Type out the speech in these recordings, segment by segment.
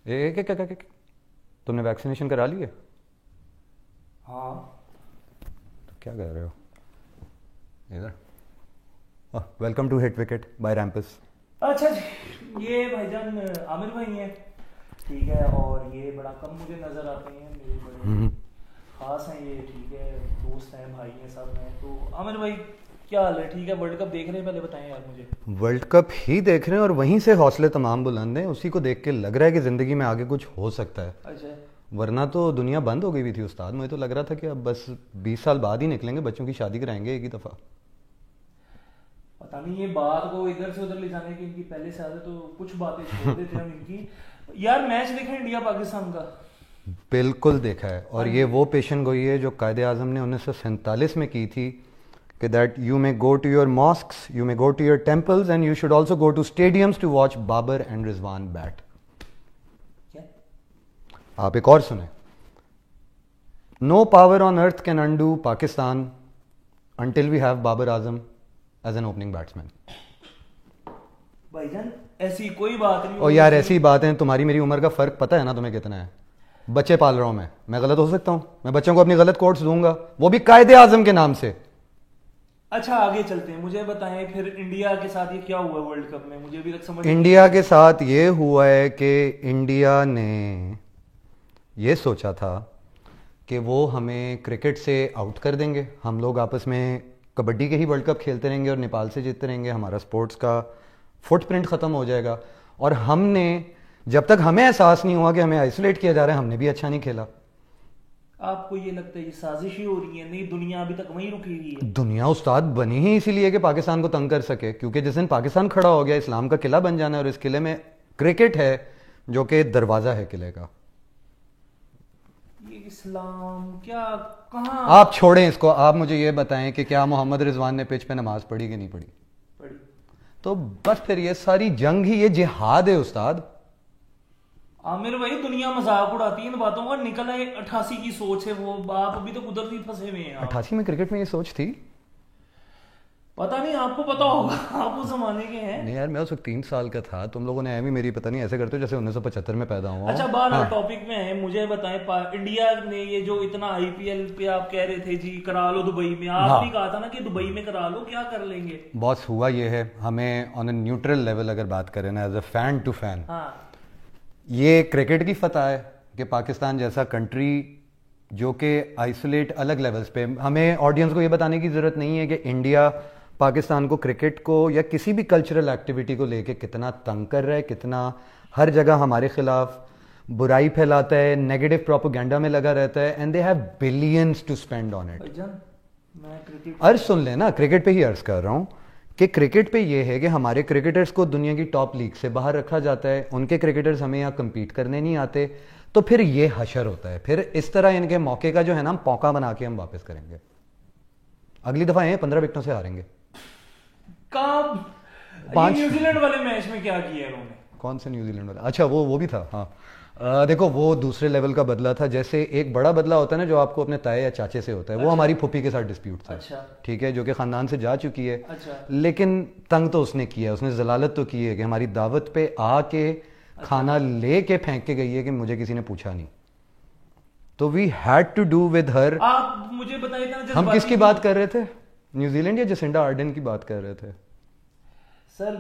क्या तुमने वैक्सीनेशन करा ली है? हाँ। तो क्या कर रहे हो इधर? Welcome to hit wicket by Rampus. अच्छा जी, ये भाईजान आमिर भाई हैं, ठीक है। और ये बड़ा कम मुझे नज़र आते हैं, मेरे बड़े खास हैं ये, ठीक है। दोस्त हैं, भाई हैं, सब हैं। तो आमिर भाई क्या हाल है? ठीक है। वर्ल्ड कप देख रहे हैं? पहले बताएं यार मुझे। वर्ल्ड कप ही देख रहे हैं और वहीं से हौसले तमाम बुलंद हैं। उसी को देख के लग रहा है कि ज़िंदगी में आगे कुछ हो सकता है। अच्छा। वरना तो दुनिया बंद हो गई हुई थी उस्ताद। मुझे तो लग रहा था कि अब बस 20 साल बाद ही निकलेंगे, बच्चों की शादी कराएंगे एक ही दफ़ा। पता नहीं ये बात को इधर से उधर ले जाने की इनकी पहले से आदत, तो कुछ बातें छोड़ देते हम इनकी। यार मैच देखें इंडिया पाकिस्तान का? बिल्कुल देखा है। और ये वो पेशन गोई है जो कायदे आज़म ने 1947 में की थी कि that you may go to your mosques, you may go to your temples and you should also go to stadiums to watch Babar and Rizwan bat. क्या? आप एक और सुने, no power on earth can undo Pakistan until we have Babar Azam as an opening batsman. भाईजान ऐसी कोई बात नहीं। और यार ऐसी बात है, तुम्हारी मेरी उम्र का फर्क पता है ना तुम्हें कितना है? बच्चे पाल रहा हूं मैं गलत हो सकता हूं? मैं बच्चों को अपनी गलत कोट्स दूंगा, वो भी कायदे आजम के नाम से। अच्छा आगे चलते हैं, मुझे बताएं फिर इंडिया के साथ ये क्या हुआ वर्ल्ड कप में? मुझे अभी तक समझ इंडिया के साथ ये हुआ है कि इंडिया ने ये सोचा था कि वो हमें क्रिकेट से आउट कर देंगे, हम लोग आपस में कबड्डी के ही वर्ल्ड कप खेलते रहेंगे और नेपाल से जीतते रहेंगे, हमारा स्पोर्ट्स का फुटप्रिंट ख़त्म हो जाएगा। और हमने, जब तक हमें एहसास नहीं हुआ कि हमें आइसोलेट किया जा रहा है, हमने भी अच्छा नहीं खेला। आपको ये लगता है ये साजिश ही हो रही है? नहीं, दुनिया अभी तक वहीं रुकी हुई है। दुनिया उस्ताद बनी ही इसीलिए कि पाकिस्तान को तंग कर सके, क्योंकि जिस दिन पाकिस्तान खड़ा हो गया, इस्लाम का किला बन जाना है और इस किले में क्रिकेट है जो कि दरवाज़ा है किले का। ये इस्लाम क्या, कहाँ? आप छोड़ें इसको, आप मुझे ये बताएं कि क्या मोहम्मद रिजवान ने पिच पे नमाज पढ़ी कि नहीं पढ़ी? पढ़ी। तो बस फिर ये सारी जंग ही ये जिहाद है उस्ताद। आमिर भाई दुनिया मजाक उड़ाती है इन बातों का, निकल आए 88 की सोच है वो, आप अभी तो उधर ही फंसे हुए हैं। 88 में क्रिकेट में ये सोच थी? पता नहीं, आपको पता होगा, आप उस जमाने के हैं। नहीं यार, मैं उस वक्त 3 साल का था। तुम लोगों ने भी मेरी पता नहीं ऐसे करते हो जैसे 1975 में पैदा हुआ। अच्छा बाहर टॉपिक में है, मुझे बताएं इंडिया ने ये जो इतना आईपीएल पे आप कह रहे थे जी करा लो दुबई में, आप भी कहा था ना कि दुबई में करा लो, क्या कर लेंगे? बॉस हुआ ये है, हमें ऑन अ न्यूट्रल लेवल अगर बात करें ना, as a fan to fan, ये क्रिकेट की फतह है कि पाकिस्तान जैसा कंट्री जो कि आइसोलेट अलग लेवल्स पे, हमें ऑडियंस को ये बताने की ज़रूरत नहीं है कि इंडिया पाकिस्तान को क्रिकेट को या किसी भी कल्चरल एक्टिविटी को लेके कितना तंग कर रहा है, कितना हर जगह हमारे खिलाफ बुराई फैलाता है, नेगेटिव प्रोपेगेंडा में लगा रहता है, and they have billions to spend on it. अर्ज सुन लेना, क्रिकेट पे ही अर्ज कर रहा हूँ कि क्रिकेट पे ये है कि हमारे क्रिकेटर्स को दुनिया की टॉप लीग से बाहर रखा जाता है, उनके क्रिकेटर्स हमें यहाँ कम्पीट करने नहीं आते, तो फिर ये हशर होता है। फिर इस तरह इनके मौके का जो है ना, हम पौका बना के हम वापस करेंगे। अगली दफा ये 15 विकेटों से हारेंगे। न्यूजीलैंड वाले मैच में क्या किया उन्होंने? कौन से न्यूजीलैंड वाला? अच्छा वो भी था। हाँ देखो, वो दूसरे लेवल का बदला था। जैसे एक बड़ा बदला होता है ना जो आपको अपने ताए या चाचे से होता है, वो हमारी फूफी के साथ डिस्प्यूट था। अच्छा। ठीक है, जो कि खानदान से जा चुकी है। अच्छा। लेकिन तंग तो उसने किया है, उसने जलालत तो की है कि हमारी दावत पे आके खाना ले के फेंक के गई है कि मुझे किसी ने पूछा नहीं। तो we had to do with her. आप मुझे बताइए ना, हम किसकी बात कर रहे थे? न्यूजीलैंड या जसिंडा आर्डन की बात कर रहे थे सर?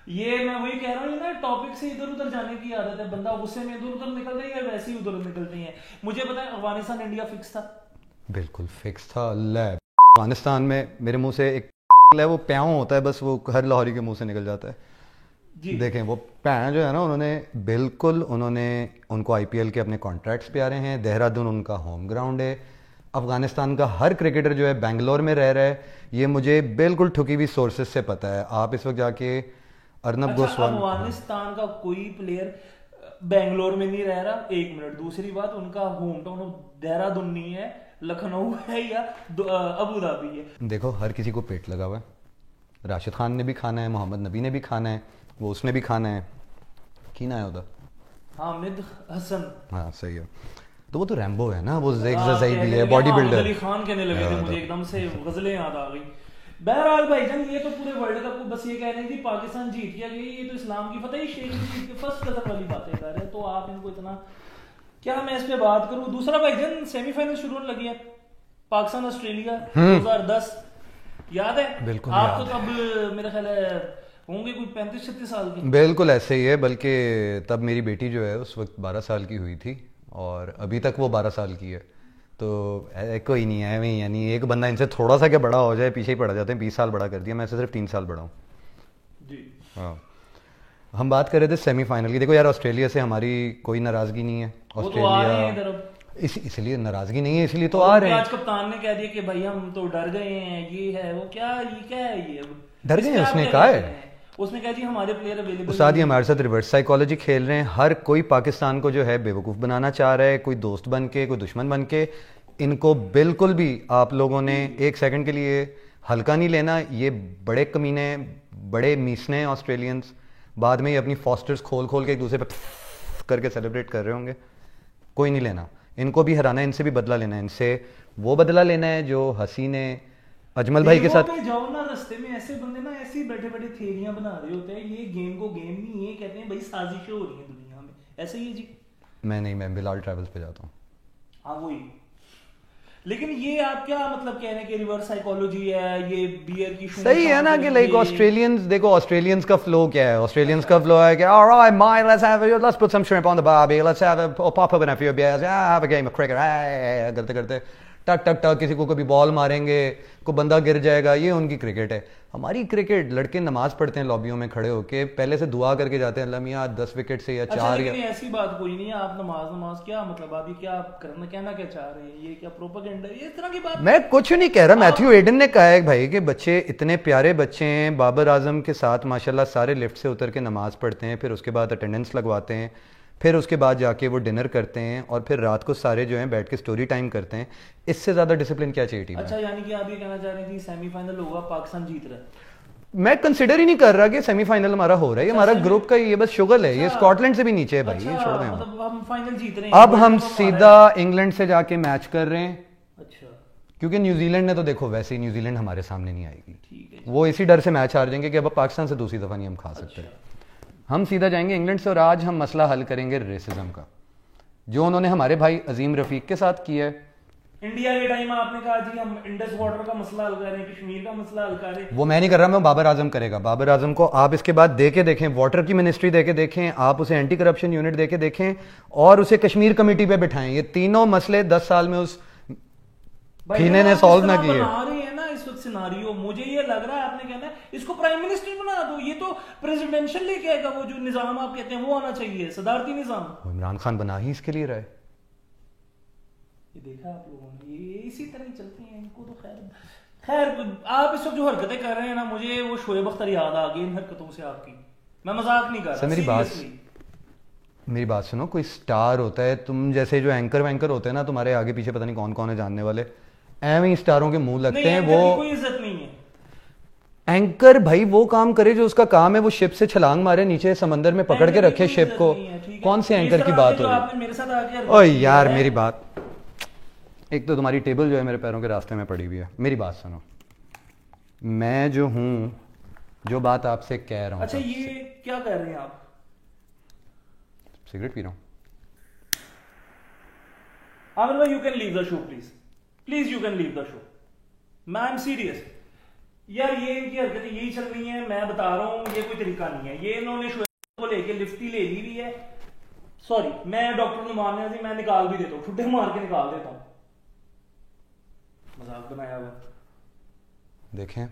ये मैं वही कह रहा हूँ ना, टॉपिक से इधर उधर जाने की आदत है, बंदा गुस्से में इधर उधर निकल रही है, वैसे ही उधर निकलती है। मुझे बताएं, अफगानिस्तान इंडिया फिक्स था? बिल्कुल फिक्स था। अफगानिस्तान में मेरे मुंह से एक वो प्याऊ होता है, बस वो हर लाहौरी के मुंह से निकल जाता है जी। देखें वो पैं जो है ना, उन्होंने उनको आईपीएल के अपने कॉन्ट्रैक्ट्स पे आ रहे हैं। देहरादून उनका होम ग्राउंड है। अफगानिस्तान का हर क्रिकेटर जो है बेंगलोर में रह रहा है, ये मुझे बिल्कुल ठुकी हुई सोर्सेज से पता है। आप इस वक्त जाके अर्नब गोस्वामी, अफगानिस्तान का कोई प्लेयर बेंगलोर में नहीं रह रहा, एक मिनट। दूसरी बात, उनका होम टाउन देहरादून नहीं है, लखनऊ है या अबू धाबी है। देखो हर किसी को पेट लगा हुआ है। राशिद खान ने भी खाना है, मोहम्मद नबी ने भी खाना है, वो उसने भी खाना है। की ना है उधर? हामिद हसन। हाँ सही है। तो वो तो रैम्बो है ना, वो ज़ैक ज़ज़ाई भी है, बॉडी बिल्डर। अली खान कहने लगे थे मुझे, एकदम से गजलें याद आ गई। बहरहाल भाईजान ये तो पूरे वर्ल्ड कप को बस ये कह रहे हैं कि पाकिस्तान जीत गया, ये तो इस्लाम की फतह ही शेख जीत के फर्स्ट कदम वाली बातें कर रहे हैं, तो आप इनको इतना क्या मैं इस पे बात करूं। दूसरा भाईजान सेमीफाइनल शुरू होने लगी है, पाकिस्तान ऑस्ट्रेलिया 2010 याद है? बिल्कुल आप याद तो तब मेरा ख्याल है होंगे कोई 35-36 साल के। बिल्कुल ऐसे ही है, बल्कि तब मेरी बेटी जो है उस वक्त 12 साल की हुई थी और अभी तक वो 12 साल की है, तो कोई नहीं है वही, यानी एक बंदा इनसे थोड़ा सा क्या बड़ा हो जाए पीछे ही पड़ जाते हैं। 20 साल बड़ा कर दिया, मैं इससे सिर्फ 3 साल बड़ा हूँ जी। हाँ, हम बात कर रहे थे सेमीफाइनल की। देखो यार, ऑस्ट्रेलिया से हमारी कोई नाराजगी नहीं है, ऑस्ट्रेलिया इसलिए नाराजगी नहीं है, इसलिए तो आ रहे हैं। आज कप्तान ने कह दिया कि भाई हम तो डर गए हैं, ये है वो क्या है ये डर गए हैं, उसने कहा है, उसने कहा जी हमारे प्लेयर अवेलेबल। उस्ताद ही हमारे साथ रिवर्स साइकोलॉजी खेल रहे हैं। हर कोई पाकिस्तान को जो है बेवकूफ़ बनाना चाह रहा है, कोई दोस्त बन के, कोई दुश्मन बन के। इनको बिल्कुल भी आप लोगों ने एक सेकंड के लिए हल्का नहीं लेना। ये बड़े कमीने, बड़े मीसने ऑस्ट्रेलियंस, बाद में ये अपनी फॉस्टर्स खोल खोल के एक दूसरे पे करके सेलिब्रेट कर रहे होंगे। कोई नहीं लेना, इनको भी हराना है, इनसे भी बदला लेना है, इनसे वो बदला लेना है जो हसी ने अजमल भाई के साथ। जाओ ना रास्ते में ऐसे बंदे ना ऐसे बैठे बैठे थेरियां बना रहे होते हैं, ये गेम को गेम नहीं, ये कहते हैं भाई साजिशें हो रही हैं दुनिया में, ऐसे ही है जी। मैं नहीं, मैं बिलाल ट्रैवल्स पे जाता हूँ। हाँ वही, लेकिन ये आप क्या मतलब कह रहे हैं कि रिवर्स साइकोलॉजी है, ये बियर की सही है ना कि लाइक ऑस्ट्रेलियंस, देखो ऑस्ट्रेलियंस का फ्लो क्या है, ऑस्ट्रेलियंस का फ्लो है कि alright my let's put some shrimp on the barbie, let's have a pop up and a few beers, have a game of cricket, करते करते टक टक टक किसी को कभी बॉल मारेंगे, को बंदा गिर जाएगा, ये उनकी क्रिकेट है। हमारी क्रिकेट, लड़के नमाज पढ़ते हैं लॉबियों में खड़े होके, पहले से दुआ करके जाते हैं, अल्लाह मियां 10 विकेट से या 4 या ऐसी बात कोई नहीं है। आप नमाज क्या मतलब, अभी क्या करना, कहना क्या चाह रहे हैं, ये क्या प्रोपेगेंडा, ये इस तरह की बात। मैं कुछ नहीं कह रहा, मैथ्यू एडन ने कहा है भाई कि बच्चे इतने प्यारे बच्चे हैं, बाबर आजम के साथ माशाल्लाह सारे लिफ्ट से उतर के नमाज पढ़ते हैं, फिर उसके बाद अटेंडेंस लगवाते हैं, फिर उसके बाद जाके वो डिनर करते हैं और फिर रात को सारे जो हैं बैठ के स्टोरी टाइम करते हैं। इससे ज्यादा डिसिप्लिन क्या चाहिए टीम में? अच्छा, यानी कि आप ये कहना चाह रहे हैं कि सेमीफाइनल होगा, पाकिस्तान जीत रहा है? मैं कंसिडर ही नहीं कर रहा कि सेमीफाइनल हमारा हो रहा है, ये हमारा ग्रुप का ये बस शुगल है, ये स्कॉटलैंड से भी नीचे है भाई, ये छोड़ दें। मतलब हम फाइनल जीत रहे हैं, अब हम सीधा इंग्लैंड से जाके मैच कर रहे हैं। अच्छा, क्योंकि न्यूजीलैंड ने तो देखो वैसे ही न्यूजीलैंड हमारे सामने नहीं आएगी, ठीक है, वो इसी डर से मैच हार जाएंगे कि अब पाकिस्तान से दूसरी दफा नहीं हम खा सकते। हम सीधा जाएंगे इंग्लैंड से और आज हम मसला हल करेंगे रेसिज्म का, जो उन्होंने हमारे भाई अजीम रफीक के साथ किया है। इंडिया के टाइम आपने कहा जी हम इंडस वाटर का मसला हल कर रहे हैं, कश्मीर का मसला हल कर रहे हैं, वो मैं नहीं कर रहा, मैं बाबर आजम करेगा। बाबर आजम को आप इसके बाद देके देखें, वाटर की मिनिस्ट्री देके देखें, आप उसे एंटी करप्शन यूनिट देके देखें और उसे कश्मीर कमेटी पे बिठाएं। ये तीनों मसले 10 साल में उस फीने ने सॉल्व ना किए। इस वक्त सिनारियो मुझे ये लग रहा है, आपने कहना है इसको प्राइम मिनिस्टर बना दो, ये तो प्रेसिडेंशियल लेके आएगा, वो जो निजाम आप कहते हैं वो आना चाहिए, सदारती निजाम। इमरान खान बना ही इसके लिए रहा है। ये देखा आप लोगों ने, ये इसी तरह ही चलते हैं इनको तो। खैर आप इस वक्त जो हरकतें कर रहे हैं ना, मुझे वो शोएब अख्तर याद आ गई इन हरकतों से आपकी, मैं मजाक नहीं कर रहा। मेरी बात सुनो, कोई स्टार होता है, तुम जैसे जो एंकर वैंकर होते हैं ना, तुम्हारे आगे पीछे पता नहीं कौन कौन है जानने वाले, एवं ही स्टारों के मुंह लगते हैं। वो कोई इज्जत नहीं है। एंकर भाई वो काम करे जो उसका काम है, वो शिप से छलांग मारे, नीचे समंदर में पकड़ के रखे शिप को। कौन से एंकर की बात हो रही है? ओए यार मेरी बात, एक तो तुम्हारी टेबल जो है मेरे पैरों के रास्ते में पड़ी हुई है। मेरी बात सुनो, मैं जो हूं, जो बात आपसे कह रहा हूं। अच्छा, ये क्या कर रहे हैं आप? सिगरेट पी रहा हूं। आमिर भाई, you can leave the show please you can leave the show. मैं आई एम सीरियस यार, ये इनकी हरकतें यही चल रही हैं, मैं बता रहा हूं, ये कोई तरीका नहीं है। ये इन्होंने शो को लेके लिफ्टी ले ली हुई है। सॉरी, मैं डॉक्टर नुमान नियाज़ी, मैं निकाल भी देता हूँ, ठुड्डे मार के निकाल देता हूँ, मजाक बनाया हुआ। देखें, I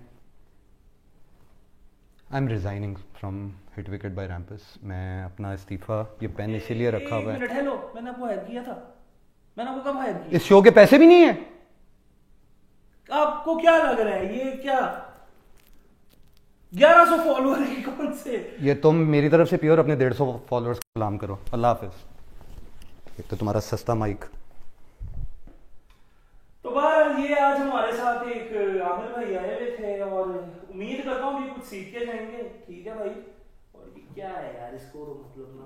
am resigning from hit wicket by Rampus. मैं अपना इस्तीफा, ये पेन इसीलिए रखा हुआ है। हेलो, मैंने आपको हायर किया था, मैंने आपको कब हायर किया? इस शो के पैसे भी नहीं है। आपको क्या लग रहा है ये क्या 1100 फॉलोअर की कौन से? ये तुम मेरी तरफ से प्योर अपने 150 फॉलोअर्स को सलाम करो। अल्लाह हाफिज। एक तो तुम्हारा सस्ता माइक। तो बहरहाल ये आज हमारे साथ एक आमिर भाई आए हुए थे और उम्मीद करता हूँ भी कुछ सीख के जाएंगे। ठीक है भाई, और क्या है यार, इसको मतलब ना